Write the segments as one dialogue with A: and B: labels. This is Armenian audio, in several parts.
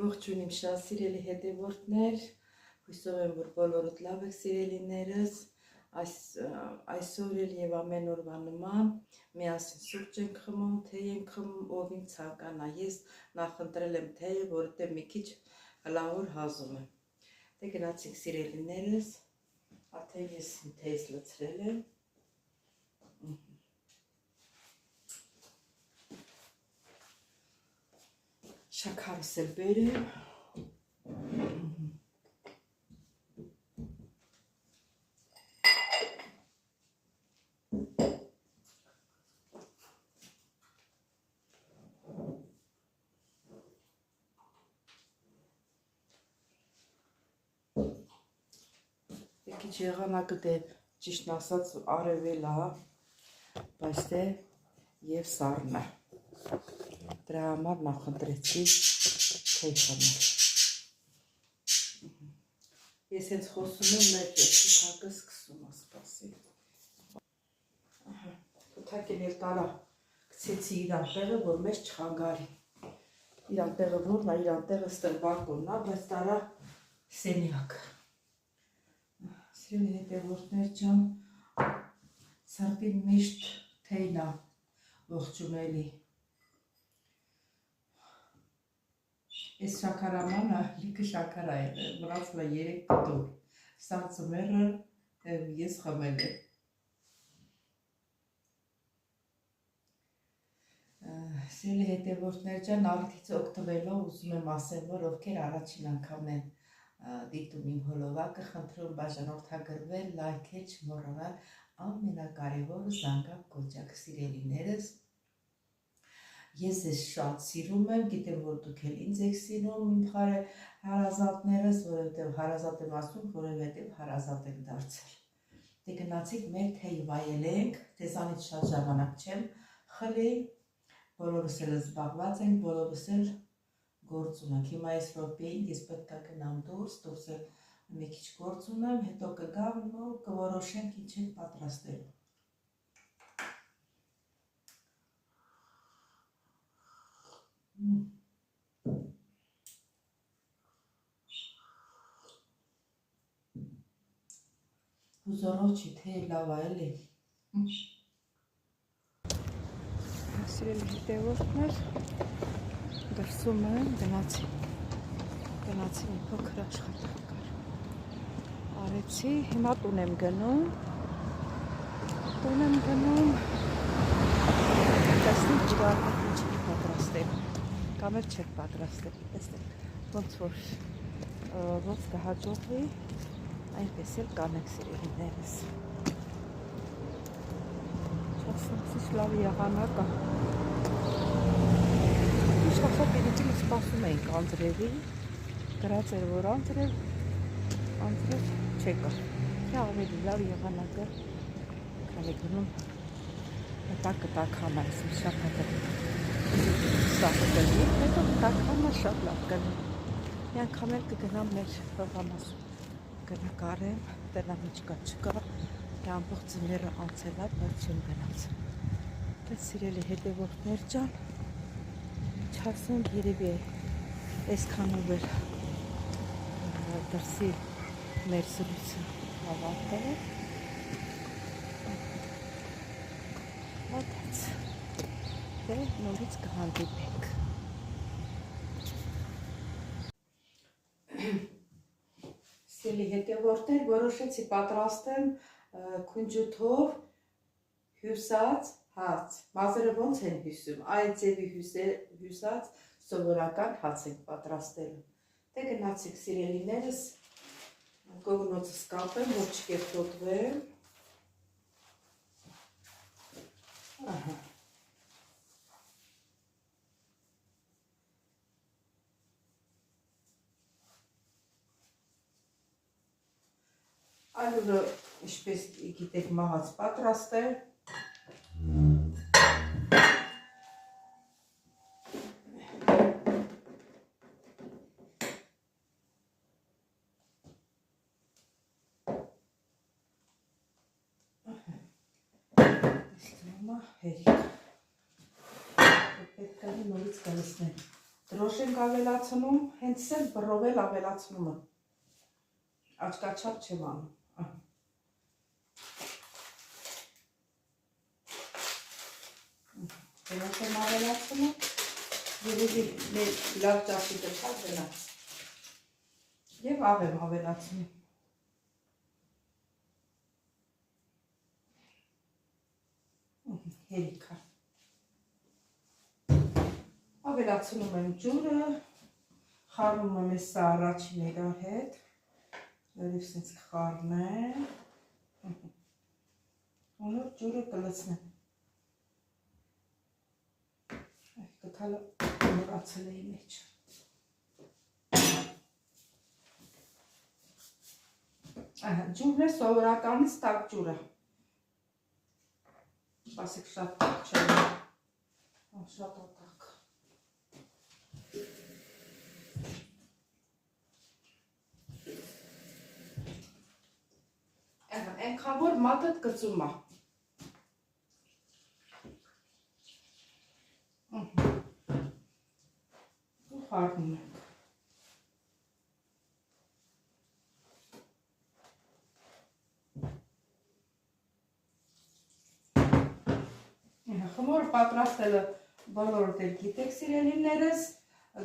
A: Ողջույն իմ շատ սիրելի հետևորդներ, հույսով եմ, որ բոլորդ լավ եք սիրելիներս, այսօր էլ և ամեն օրվա նման միասին սուրճ ենք խմում, թեյ ենք խմում, ով ինձ ցանկանա, ես նախընտրել եմ թեյը, որովհետև մի քիչ հլավոր հազում եմ։ Դե գնացինք սիրելիներս, արդեն ես իմ թեյս լցրել եմ։ Շաքարս էլ բերեմ։ Քիչ եղանակը դե ճիշտն ասած արևել է, բայց դե եւ սառն է։ Դրա համար նախընտրեցի թեյ խմել։ Ես հենց խոսում եմ, մեր թութակը սկսում է սպասի։ Թութակին էլ տարա գցեցի իրան տեղը, որ մեզ չխանգարի։ Իրան տեղը որն է, իրան տեղը ստեղ բակոնն է, բայց տարա սենյակը։ Սիրելի հետևորդներ ջան, սրտին միշտ թեյն է ողջունելի։ Այս շաքարամանը լիքը շաքար է եղել, մնացել է 3 կտոր, սա ձմեռը ես խմել եմ։ Սիրելի հետևորդներ ջան, ալիքից օգտվելով ուզում եմ ասել, որ ովքեր առաջին անգամ են դիտում իմ հոլովակը, խնդրում բաժանորդագրվել, լայքել, չմոռանալ, ամենակարևորը զանգակ կոճակը սիրելիներս։ Ես ես շատ սիրում եմ, գիտեմ, որ դուք էլ ինձ եք սիրում, իմ հարազատներս, որովհետև հարազատ եմ ասում, որովհետև հարազատ եմ դարձել։ Դե գնացիք մեր թեյ վայելենք, ձեզանից շատ ժամանակ չեմ խլի, բոլորս էլ զբաղված ենք, բոլորս էլ գործ ունենք։ Հիմա այս րոպեին ես պետք է գնամ դուրս էլ մի քիչ գործ ունեմ, հետո կգամ ու կորոշենք ինչ ենք պատրաստելու։ Հուզորոչի թեյ լավ է էլի։ Սիրելի հետևորդներ, դրսում եմ, գնացի մի փոքր աշխատանք կար։ Արեցի, հիմա տուն եմ գնում, տեսնեմ ջրարդակ ինչ եք պատրաստել, կամ էլ չեք պատրաստել, տեսնեմ, ոնց կհաջողվի, այնպես էլ կանեք սիրելիներս։ Չասացից լավ եղանակ է։ Միշտ ասա պիրիջին սպասում էինք անձրևի, գրած էր, որ անձրև չեկա։ Ավելի լավ եղանակը, քանի գնում տակ համարս մի շաբաթը սաղը գնի, հետո տակ համար շատ լավ գնի։ Մի անգամ էլ կգնամ մեր հողամասում, կնկարեմ, տնամիջկա չկա, ամբողջ ձմեռը անցել է, բայց չեմ գնաց։ Բայց սիրելի հետևորդներ ջան, չասեմ երևի այսքանով էր դրսի մեր զրույցը ավարտել։ Մոտեց, դե նորից կհանդիպենք։ Սիրելի հետևորդներ, որոշեցի պատրաստեմ քունջութով հյուսած հաց։ Մազերը ոնց են հյուսում, այդ ձևի հյուսած սովորական հաց ենք պատրաստելու։ Դե գնացիք սիրելիներս, գոգնոցս կապեմ, որ չկեփոթվեմ։ Ալուրը, ինչպես գիտեք, մահաց պատրաստ է։ Հերիք։ Պետք է նորից կլսնեմ։ Դրոշ ենք ավելացնում, հենց էլ բռով էլ ավելացնում եմ, աչկաչափ չեմ անում, դրոշ եմ ավելացնում, երևի մեր լավ ճաշի դրպար դնաց, և ավ եմ ավելացնում, հերիքա, ավելացնում եմ ջուրը, խառնում եմ ես սա առաջին իրար հետ, լրիվ սենց կխառնեմ, ու նոր ջուրը կլցնեմ, կթալը մորացել էի մեջ, ջուրն է սովորականից տաք ջուրը, ասեք շատ տաք չեմ, շատ ատակ, ենքան որ մատըտ կծում է, ու խառնում ենք, խմորը պատրաստելը բոլորդ էլ գիտեք սիրելիներս,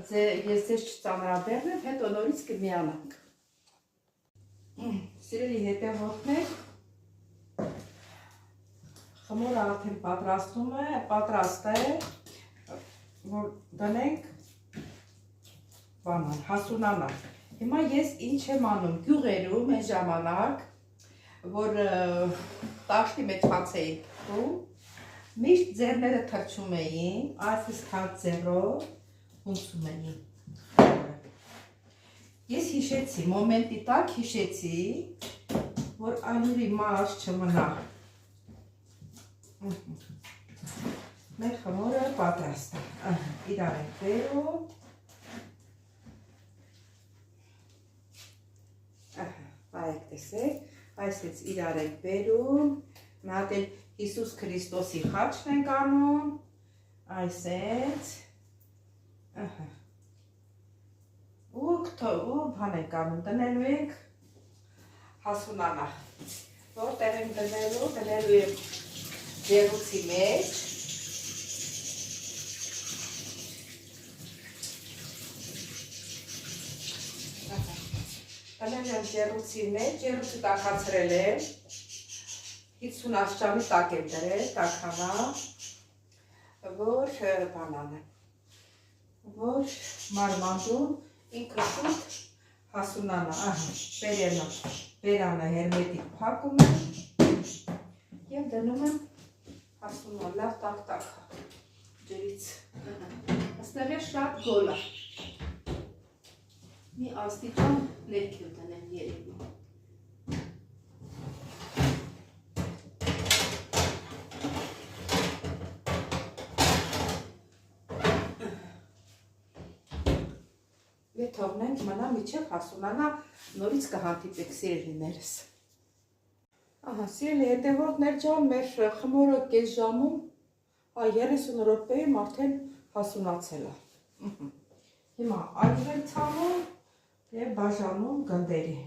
A: ես ձեզ չծանրաբեռնեմ, հետո նորից կմիանանք, սիրելի հետևորդներ, խմորը արդեն պատրաստ է, որ դնենք բանան, հասունանան, հիմա ես ինչ եմ անում, գյուղերում են ժամանակ, որ տաշտի մեջ հաց էի թխում, միշտ ձեռները թրջում էին, այսպես հատ ձեռով հունցում էին, ես հիշեցի, մոմենտի տակ հիշեցի, որ այլուրի մարաշ չմնա, մեր խմորը պատրաստ է, իրար ենք բերում, բայեք տեսեք, այսպես իրար ենք բերում, մի հատ էլ Հիսուս Քրիստոսի խաչն ենք անում, այսենց, ու բան ենք անում, դնելու ենք հասունանա, որտեղ ենք դնելու ենք ջեռուցի մեջ, դնելու ենք ջեռուցի մեջ, ջեռուցի տաքացրել եմ, 50 աստիճանի տակ եմ դրել, տաքանա, որ բանան է, որ մարմանդուն ինքը շուտ հասունանա, բերանը հերմետիկ փակում եմ և դնում եմ հասունան, լավ տակ-տակա ջրից, աստեղ է շատ գոլ է, մի աստիճան ներքև դնեմ երևի, թողնենք մնա միջև հասունանա, նորից կհանդիպեք սիրելիներս։ Սիրելի հետևորդներ ջան, մեր խմորը կես ժամում, 30 րոպեում արդեն հասունացել է։ Հիմա ալյուր ենք ցանում և բաժանում գնդերի։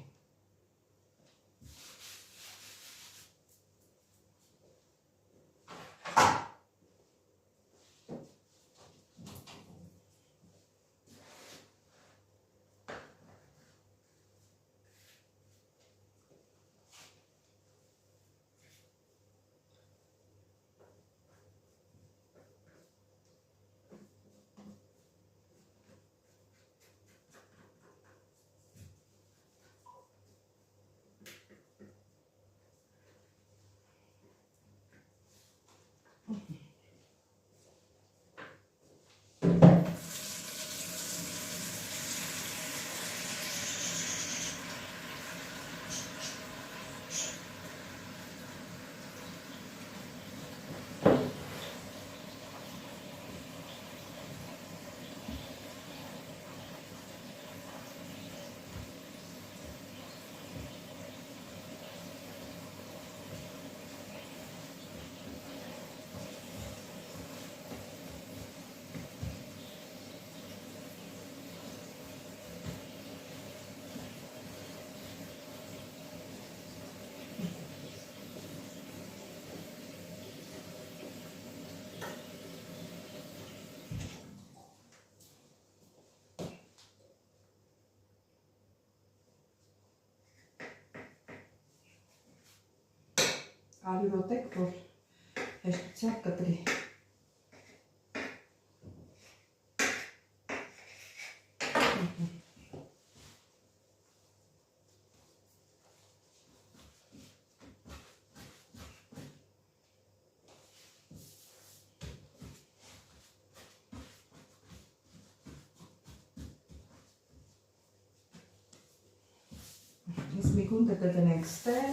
A: Արյուրոտեք, որ հեշտությամբ կտրի։ Ես մի գունդը կդնենք ստեղ,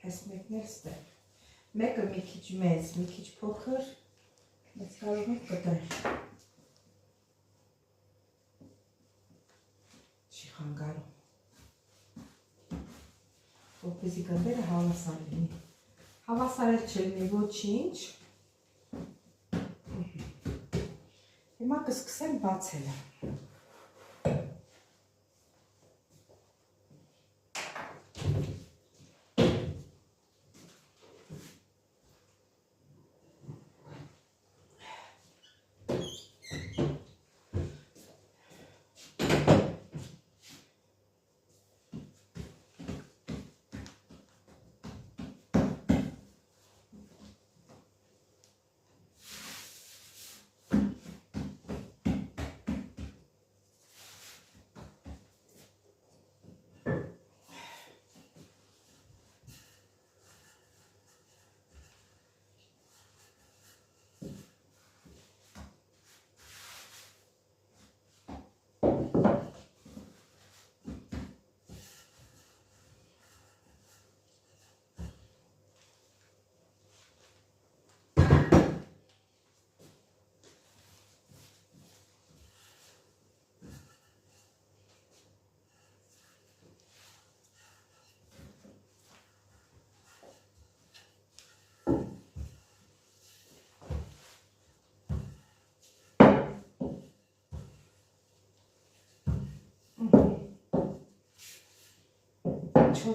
A: այս մեկն էլ ստեղ, մեկը մի քիչ մեծ, մի քիչ փոքր, բայց կարող ենք կտրել, չի խանգարում, որպեսզի գնդերը հավասար լինի, հավասար էլ չլինի ոչինչ, հիմա կսկսեմ բացելը։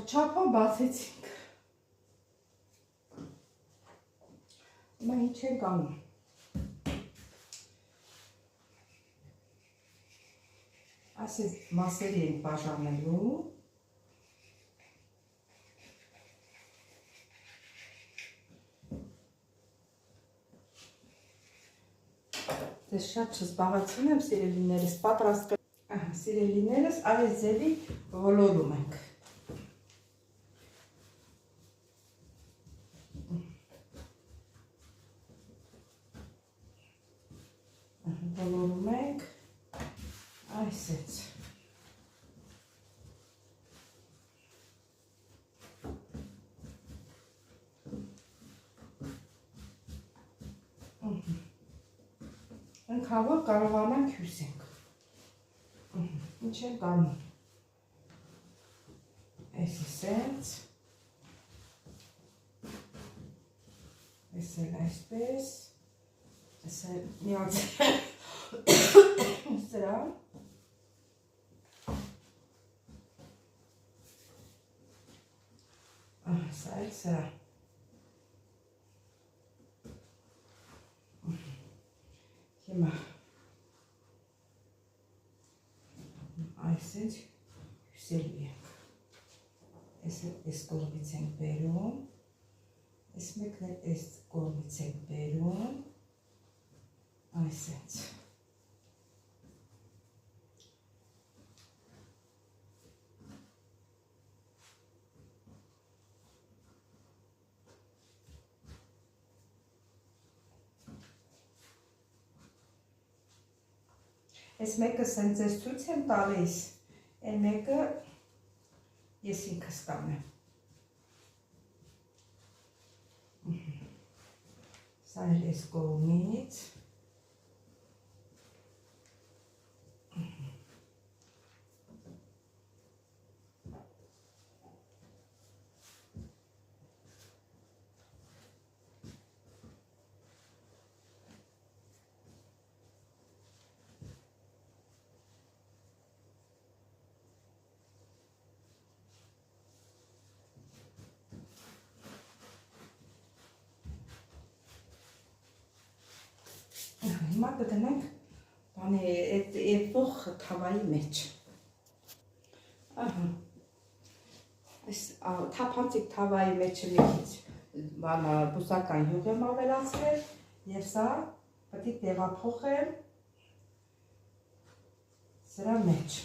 A: Չափը բացեցինք, հիմա ինչ ենք անում, այսպես մասերի ենք բաժանելու, դες շատ չզբաղացնում եմ սիրելիներս, պատրաստ սիրելիներս այս ձևի ոլորում ենք։ Ոլորում ենք այսեց։ Ենք հավով կարողանանք հյուսենք։ Ինչ ենք անում։ Այս սենց։ Այս էլ այսպես։ Այս էլ միած սրա։ Սա էլ սրա։ Հիմա այսինչ հյուսելի ենք, այս կողմից ենք բերում, այս մեկն էլ այս կողմից ենք բերում, այսինչ։ Այս մեկը սենց ես ցույց եմ տալիս, այն մեկը ես ինքս կանեմ։ Սա էլ այս կողմից։ Հիմա կդնենք բանի այդ եփող թավայի մեջ։ Ահա։ Այս թափանցիկ թավայի մեջը մի քիչ բուսական յուղ եմ ավելացրել եւ սա պետք է տեղափոխեմ սրա մեջ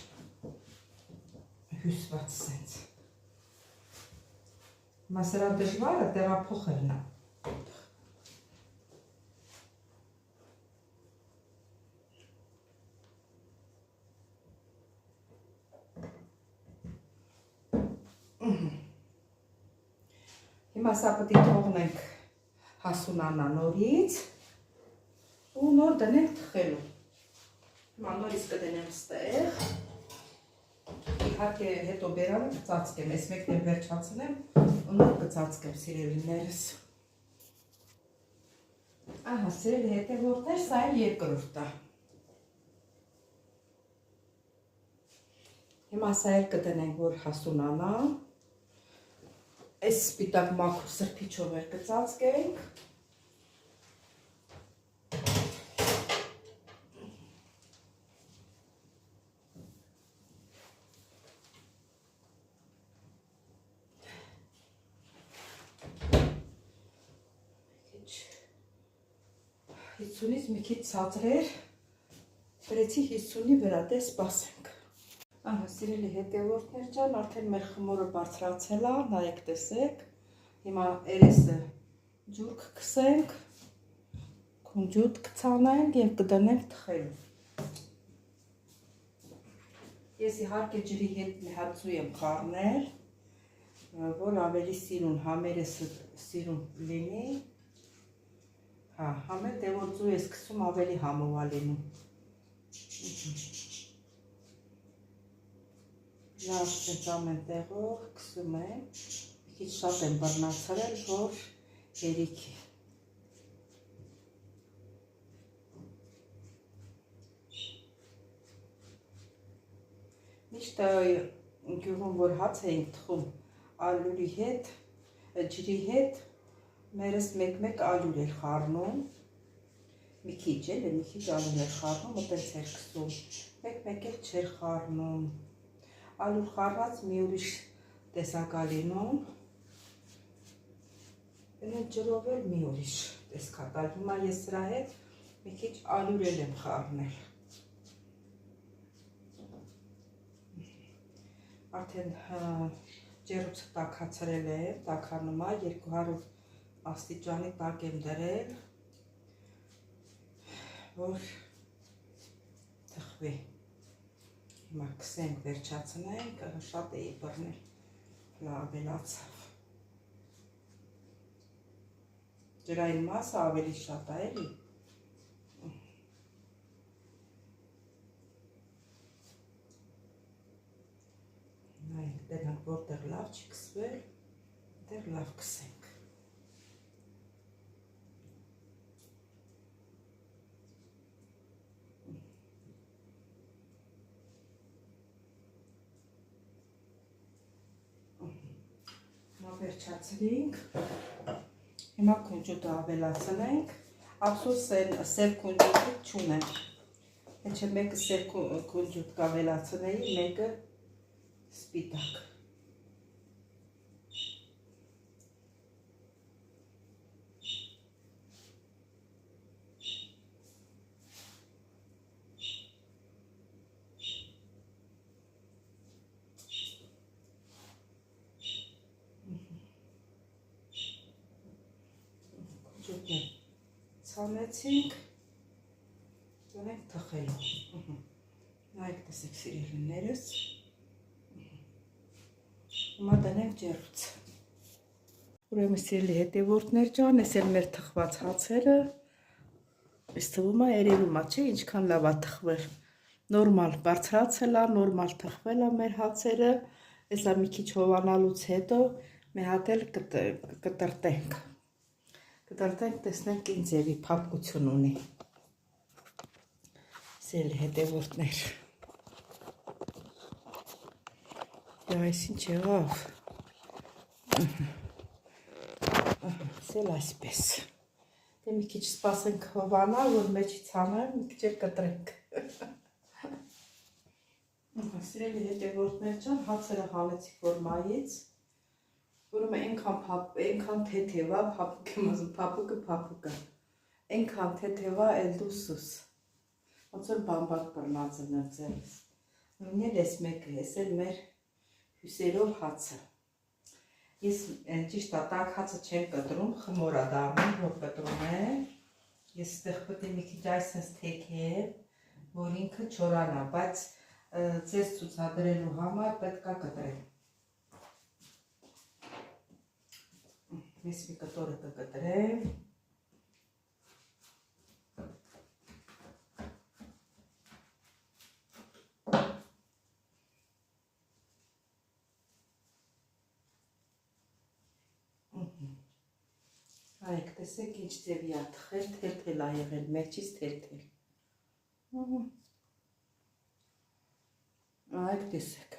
A: հյուսված սենց։ Հիմա սրա դժվարը տեղափոխելն է։ Հիմա սա պետք է թողնենք հասունանա նորից ու նոր դնենք թխելու։ Հիմա նորից կդնեմ ստեղ։ Իհարկե հետո բերանը կծածկեմ, այս մեկն էլ վերջացնեմ ու նոր կծածկեմ սիրելիներս։ Ահա, սիրելի հետևորդներ, սա էլ երկրորդը։ Հիմա սա էլ կդնենք, որ հասունանա։ Այս սպիտակ մաքուր սրբիչով էլ կծածկենք։ Հիսունից մի քիչ ցածրեր, բերեցի 50-ի վրա, դե սպասենք։ Ահա, սիրելի հետևորդներ ջան, արդեն մեր խմորը բարձրացել է, նայեք տեսեք։ Հիմա երեսը ջուր կքսենք, քունջուտ կցանենք եւ կդնենք թխելու։ Ես իհարկե ջրի հետ հացու եմ խառնել, որ ավելի սիրուն, համերեսը սիրուն լինի։ Հա, համել դե որ ձու ես քսում ավելի համով է լինում։ Լավ սենց ամեն տեղով քսում եմ, մի քիչ շատ եմ բռնացրել, որ հերիքի։ Միշտ գյուղում որ հաց էինք թխում ալյուրի հետ, ջրի հետ, մերս մեկ-մեկ ալյուր էր խառնում, մի քիչ էլ մի քիչ ալյուր էր խառնում, ու տենց էր քսում, մեկ-մեկ էլ չէր խառնում։ Ալյուր խառված մի ուրիշ տեսակ է լինում, ջրով էլ մի ուրիշ տեսակ է։ Հիմա ես սրա հետ մի քիչ ալյուր էլ եմ խառնել։ Արդեն ջեռուցը տաքացրել եմ, տաքանում է 200 աստիճանի տակ եմ դրել, որ թխվի։ Հիմա քսենք, վերջացնենք, շատ էի բռնել, ավելացավ։ Ջրային մասը ավելի շատ է, էլի։ Նայենք, դրանք որտեղ լավ չի քսվել, դեռ լավ քսենք։ Վերջացրինք, հիմա քունջուտը ավելացնենք, ափսոս սև քունջուտը չունեմ, թե մեկը սև քունջուտ կավելացնեի, մեկը սպիտակ։ Ցանեցինք, դնենք թխելու։ Նայեք տեսեք սիրելիներս։ Հիմա դնենք ջեռուցը։ Ուրեմն սիրելի հետևորդներ ջան, այս էլ մեր թխված հացերը, այս թվում է երևում է, չէ, ինչքան լավ է թխվել։ Նորմալ բարձրացել է, նորմալ թխվել է մեր հացերը, այսա մի քիչ հովանալուց հետո մի հատ էլ կտրտենք։ Կտրտենք, տեսնենք ինչ ձևի փափկություն ունի։ Սիրելի հետևորդներ։ Այս ինչ եղավ։ Սել այսպես։ Դե մի քիչ սպասենք հովանա, որ մեջից հանեմ, մի քիչ էլ կտրենք։ Սիրելի հետևորդներ ջան, հացերը հանեցի ֆորմայից, Ուրեմն այնքան թեթև է, փափուկ եմ ասում, փափուկը։ Այնքան թեթև է, էլ դուսուս։ Ոնց որ բամբակ բռնածն եմ ձեզ։ Ուրեմն ես մեկը, ես էլ մեր հյուսերով հացը։ Ես ճիշտ է, տաք հացը չեմ կտրում, խմոր է դառնում, որ կտրում եմ։ Ես ստեղ պետք է մի քիչ այսպես թեքեմ, որ ինքը չորանա, բայց ձեզ ցուցադրելու համար պետք է կտրեմ։ Ես մի կտորը կկտրեմ։ Այք, տեսեք ինչ ձևի է թխել, թել-թել է եղել, մեջից թել-թել։ Այք, տեսեք։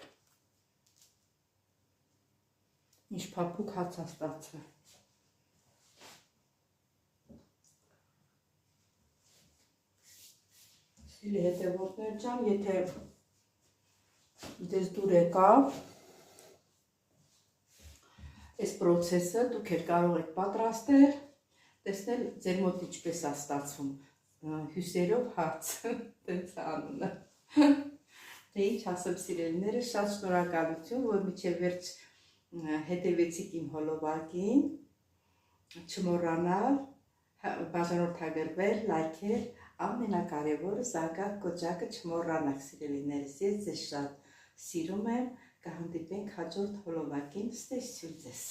A: Ինչ փափուկ հաց է ստացվել։ Սիրելի հետևորդներ ջան, եթե դες դուր եկավ այս պրոցեսը դուք էլ կարող եք պատրաստել, տեսնել ձեր մոտ ինչպես է ստացվում հյուսերով հաց, տենց անունը։ Դե ինչ ասեմ սիրելիները, շատ շնորհակալություն, որ մինչև վերջ հետևեցիք իմ հոլովակին, չմոռանալ, բաժանորդագրվել, լայքել, ամենակարևորը զանգակ կոճակը չմոռանաք սիրելիներս, ես ձեզ շատ սիրում եմ, կհանդիպենք հաջորդ հոլովակին, ստեսություն ձեզ։